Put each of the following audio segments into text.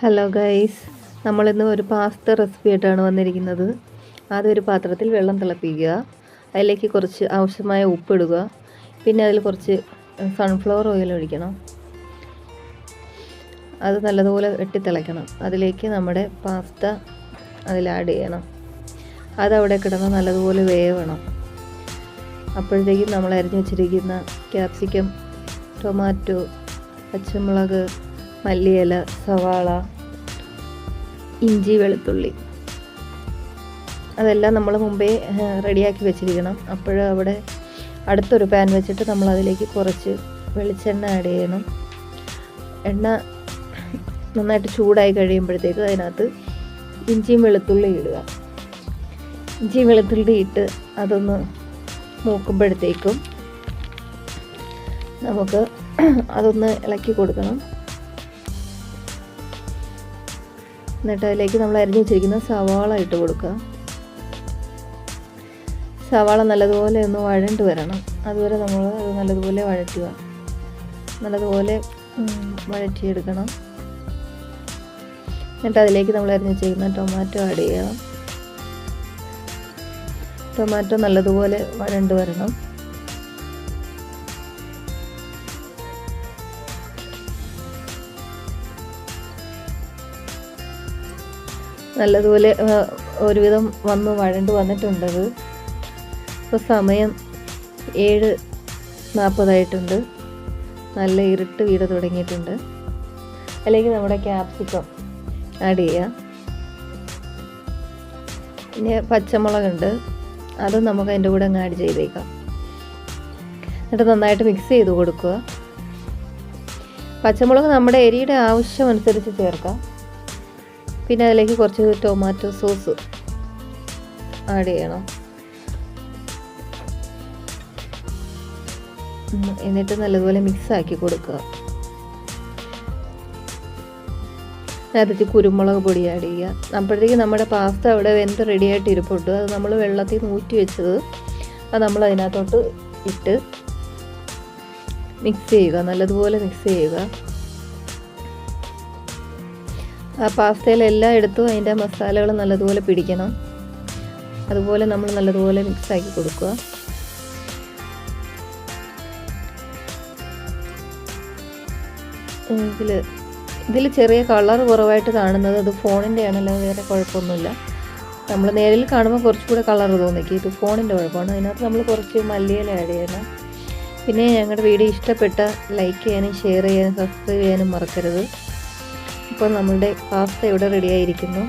Hello guys, നമ്മളിന്ന് ഒരു pasta recipe ആയിട്ടാണ് വന്നിരിക്കുന്നത്. ആദ്യം ഒരു പാത്രത്തിൽ വെള്ളം തിളപ്പിക്കുക, അതിലേക്ക് കുറച്ച് ആവശ്യമായ ഉപ്പിടുക, പിന്നെ അതിൽ കുറച്ച് സൺഫ്ലവർ ഓയിൽ ഒഴിക്കണം. അത് നല്ലതുപോലെ വെട്ടിത്തിളയ്ക്കണം. അതിലേക്ക് നമ്മുടെ പാസ്ത അതിൽ ആഡ് ചെയ്യണം. അതവിടെ കിടന്ന് നല്ലതുപോലെ വേവണം. അപ്പോഴത്തേക്കും നമ്മൾ അരിഞ്ഞു വെച്ചിരിക്കുന്ന ക്യാപ്സിക്കം, ടൊമാറ്റോ, പച്ചമുളക്, മല്ലിയില, സവാള, ഇഞ്ചി, വെളുത്തുള്ളി അതെല്ലാം നമ്മൾ മുമ്പേ റെഡിയാക്കി വെച്ചിരിക്കണം. അവിടെ അടുത്തൊരു പാൻ വെച്ചിട്ട് നമ്മൾ അതിലേക്ക് കുറച്ച് വെളിച്ചെണ്ണ ആഡ് ചെയ്യണം. എണ്ണ നന്നായിട്ട് ചൂടായി കഴിയുമ്പോഴത്തേക്ക് അതിനകത്ത് ഇഞ്ചിയും വെളുത്തുള്ളി ഇടുക. ഇഞ്ചിയും വെളുത്തുള്ളി ഇട്ട് അതൊന്ന് മൂക്കുമ്പോഴത്തേക്കും നമുക്ക് അതൊന്ന് ഇളക്കി കൊടുക്കണം. എന്നിട്ട് അതിലേക്ക് നമ്മൾ അരിഞ്ഞു വെച്ചിരിക്കുന്ന സവാള ഇട്ട് കൊടുക്കുക. സവാള നല്ലതുപോലെ ഒന്ന് വഴണ്ട് വരണം. അതുവരെ നമ്മൾ അത് നല്ലതുപോലെ വഴറ്റുക. നല്ലതുപോലെ വഴറ്റിയെടുക്കണം. എന്നിട്ട് അതിലേക്ക് നമ്മൾ അരിഞ്ഞു വെച്ചിരിക്കുന്ന ടൊമാറ്റോ ആഡ് ചെയ്യണം. ടൊമാറ്റോ നല്ലതുപോലെ വഴണ്ട് വരണം. നല്ലതുപോലെ ഒരുവിധം വഴണ്ട് വന്നിട്ടുണ്ടത്. ഇപ്പോൾ സമയം 7:40 നല്ല ഇരുട്ട് വീട് തുടങ്ങിയിട്ടുണ്ട്. അല്ലെങ്കിൽ നമ്മുടെ ക്യാപ്സിക്കം ആഡ് ചെയ്യുക. പിന്നെ പച്ചമുളകുണ്ട്, അതും നമുക്ക് അതിൻ്റെ കൂടെ അങ്ങ് ആഡ് ചെയ്തേക്കാം. എന്നിട്ട് നന്നായിട്ട് മിക്സ് ചെയ്ത് കൊടുക്കുക. പച്ചമുളക് നമ്മുടെ എരിയുടെ ആവശ്യമനുസരിച്ച് ചേർക്കാം. പിന്നെ അതിലേക്ക് കുറച്ച് ടൊമാറ്റോ സോസ് ആഡ് ചെയ്യണം. എന്നിട്ട് നല്ലതുപോലെ മിക്സ് ആക്കി കൊടുക്കുക. അതിലേക്ക് കുരുമുളക് പൊടി ആഡ് ചെയ്യുക. അപ്പോഴത്തേക്ക് നമ്മുടെ പാസ്ത അവിടെ വെന്ത് റെഡിയായിട്ട് ഇരിപ്പുണ്ട്. അത് നമ്മൾ വെള്ളത്തിൽ നിന്ന് ഊറ്റി വെച്ചത് അത് നമ്മൾ അതിനകത്തോട്ട് ഇട്ട് മിക്സ് ചെയ്യുക. നല്ലതുപോലെ മിക്സ് ചെയ്യുക. ആ പാസ്തയിലെല്ലാം എടുത്തും അതിൻ്റെ മസാലകൾ നല്ലതുപോലെ പിടിക്കണം. അതുപോലെ നമ്മൾ നല്ലതുപോലെ മിക്സാക്കി കൊടുക്കുക. ഇതിൽ ചെറിയ കളർ കുറവായിട്ട് കാണുന്നത് അത് ഫോണിൻ്റെ ആണല്ലോ, വേറെ കുഴപ്പമൊന്നുമില്ല. നമ്മൾ നേരിൽ കാണുമ്പോൾ കുറച്ചുകൂടെ കളർ തോന്നിക്കും. ഇത് ഫോണിൻ്റെ കുഴപ്പമാണ്. അതിനകത്ത് നമ്മൾ കുറച്ച് മല്ലിയില ആഡ് ചെയ്യണം. പിന്നെ ഞങ്ങളുടെ വീഡിയോ ഇഷ്ടപ്പെട്ട ലൈക്ക് ചെയ്യാനും ഷെയർ ചെയ്യാനും സബ്സ്ക്രൈബ് ചെയ്യാനും മറക്കരുത്. ഇപ്പോൾ നമ്മളുടെ പാസ്ത ഇവിടെ റെഡിയായിരിക്കുന്നു.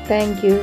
Thank you.